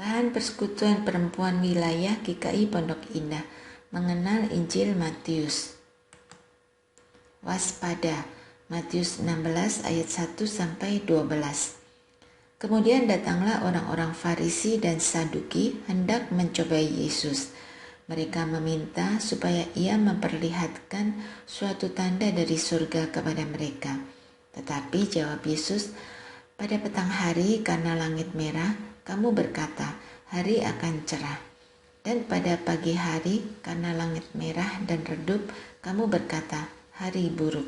Bahan Persekutuan Perempuan Wilayah GKI Pondok Indah mengenal Injil Matius. Waspada, Matius 16 ayat 1-12. Kemudian datanglah orang-orang Farisi dan Saduki hendak mencobai Yesus. Mereka meminta supaya ia memperlihatkan suatu tanda dari surga kepada mereka. Tetapi jawab Yesus, pada petang hari karena langit merah, kamu berkata, hari akan cerah. Dan pada pagi hari karena langit merah dan redup, kamu berkata, hari buruk.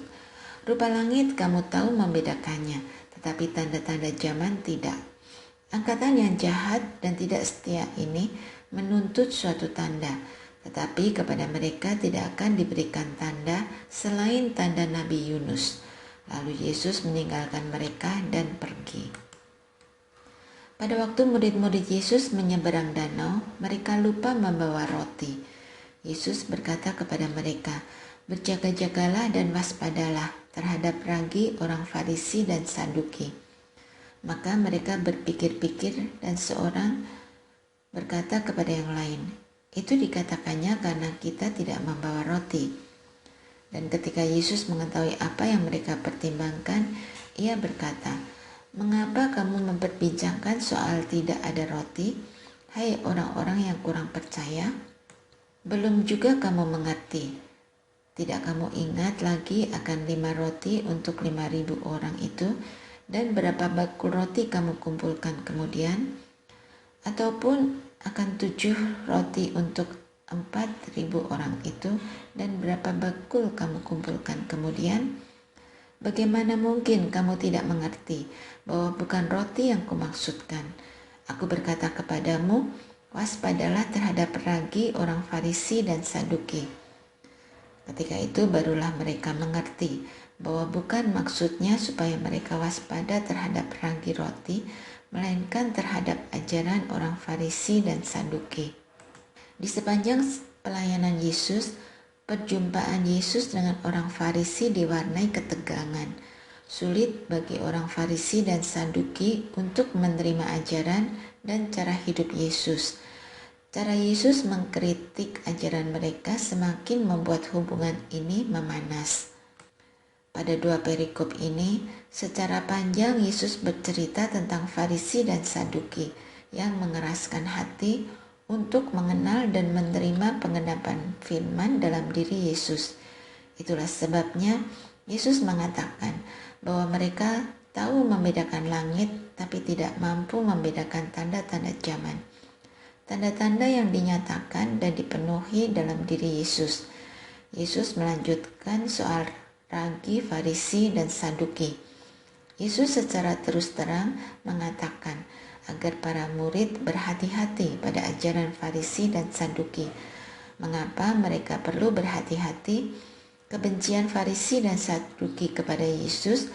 Rupa langit kamu tahu membedakannya, tetapi tanda-tanda zaman tidak. Angkatan yang jahat dan tidak setia ini menuntut suatu tanda, tetapi kepada mereka tidak akan diberikan tanda selain tanda Nabi Yunus. Lalu Yesus meninggalkan mereka dan pergi. Pada waktu murid-murid Yesus menyeberang danau, mereka lupa membawa roti. Yesus berkata kepada mereka, berjaga-jagalah dan waspadalah terhadap ragi orang Farisi dan Saduki. Maka mereka berpikir-pikir dan seorang berkata kepada yang lain, itu dikatakannya karena kita tidak membawa roti. Dan ketika Yesus mengetahui apa yang mereka pertimbangkan, ia berkata, mengapa kamu memperbincangkan soal tidak ada roti? Hai orang-orang yang kurang percaya, belum juga kamu mengerti. Tidak kamu ingat lagi akan 5 roti untuk 5.000 orang itu, dan berapa bakul roti kamu kumpulkan kemudian? Ataupun akan 7 roti untuk 4.000 orang itu, dan berapa bakul kamu kumpulkan kemudian? Bagaimana mungkin kamu tidak mengerti bahwa bukan roti yang kumaksudkan? Aku berkata kepadamu, waspadalah terhadap ragi orang Farisi dan Saduki. Ketika itu barulah mereka mengerti bahwa bukan maksudnya supaya mereka waspada terhadap ragi roti, melainkan terhadap ajaran orang Farisi dan Saduki. Di sepanjang pelayanan Yesus, perjumpaan Yesus dengan orang Farisi diwarnai ketegangan. Sulit bagi orang Farisi dan Saduki untuk menerima ajaran dan cara hidup Yesus. Cara Yesus mengkritik ajaran mereka semakin membuat hubungan ini memanas. Pada 2 perikop ini, secara panjang Yesus bercerita tentang Farisi dan Saduki yang mengeraskan hati untuk mengenal dan menerima penggenapan firman dalam diri Yesus. Itulah sebabnya Yesus mengatakan bahwa mereka tahu membedakan langit tapi tidak mampu membedakan tanda-tanda zaman. Tanda-tanda yang dinyatakan dan dipenuhi dalam diri Yesus. Yesus melanjutkan soal ragi Farisi dan Saduki. Yesus secara terus terang mengatakan agar para murid berhati-hati pada ajaran Farisi dan Saduki. Mengapa mereka perlu berhati-hati? Kebencian Farisi dan Saduki kepada Yesus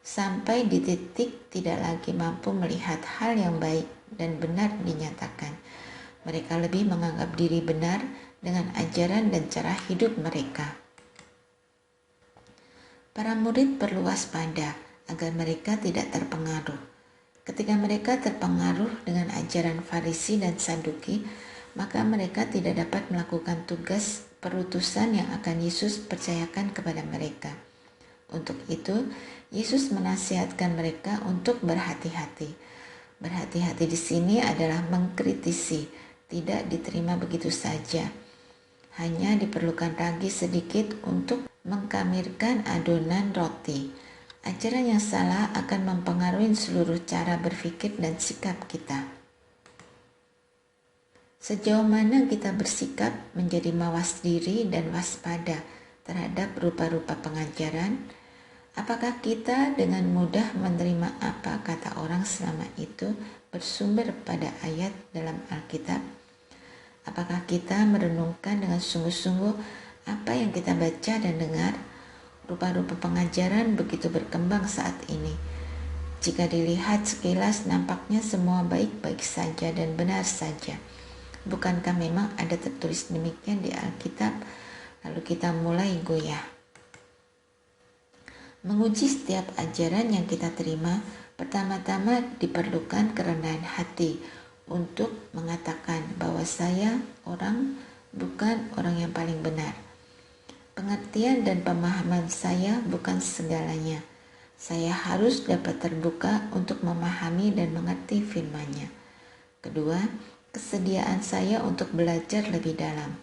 sampai di titik tidak lagi mampu melihat hal yang baik dan benar dinyatakan. Mereka lebih menganggap diri benar dengan ajaran dan cara hidup mereka. Para murid perlu waspada agar mereka tidak terpengaruh. Ketika mereka terpengaruh dengan ajaran Farisi dan Saduki, maka mereka tidak dapat melakukan tugas perutusan yang akan Yesus percayakan kepada mereka. Untuk itu, Yesus menasihatkan mereka untuk berhati-hati. Berhati-hati di sini adalah mengkritisi, tidak diterima begitu saja. Hanya diperlukan ragi sedikit untuk mengkamirkan adonan roti. Ajaran yang salah akan mempengaruhi seluruh cara berpikir dan sikap kita. Sejauh mana kita bersikap menjadi mawas diri dan waspada terhadap rupa-rupa pengajaran? Apakah kita dengan mudah menerima apa kata orang selama itu bersumber pada ayat dalam Alkitab? Apakah kita merenungkan dengan sungguh-sungguh apa yang kita baca dan dengar? Rupa-rupa pengajaran begitu berkembang saat ini. Jika dilihat sekilas nampaknya semua baik-baik saja dan benar saja. Bukankah memang ada tertulis demikian di Alkitab? Lalu kita mulai goyah. Menguji setiap ajaran yang kita terima, pertama-tama diperlukan kerendahan hati untuk mengatakan bahwa saya bukan orang yang paling benar. Pengertian dan pemahaman saya bukan segalanya. Saya harus dapat terbuka untuk memahami dan mengerti firman-Nya. Kedua, kesediaan saya untuk belajar lebih dalam.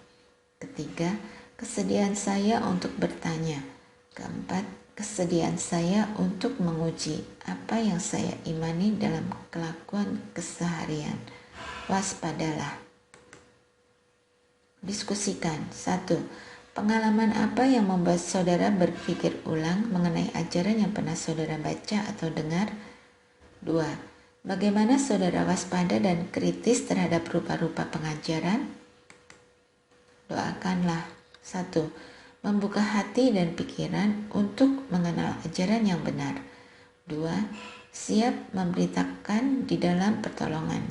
Ketiga, kesediaan saya untuk bertanya. Keempat, kesediaan saya untuk menguji apa yang saya imani dalam kelakuan keseharian. Waspadalah. Diskusikan. 1. Pengalaman apa yang membuat saudara berpikir ulang mengenai ajaran yang pernah saudara baca atau dengar? 2. Bagaimana saudara waspada dan kritis terhadap rupa-rupa pengajaran? Doakanlah. 1. Membuka hati dan pikiran untuk mengenal ajaran yang benar. 2. Siap memberitakan di dalam pertolongan.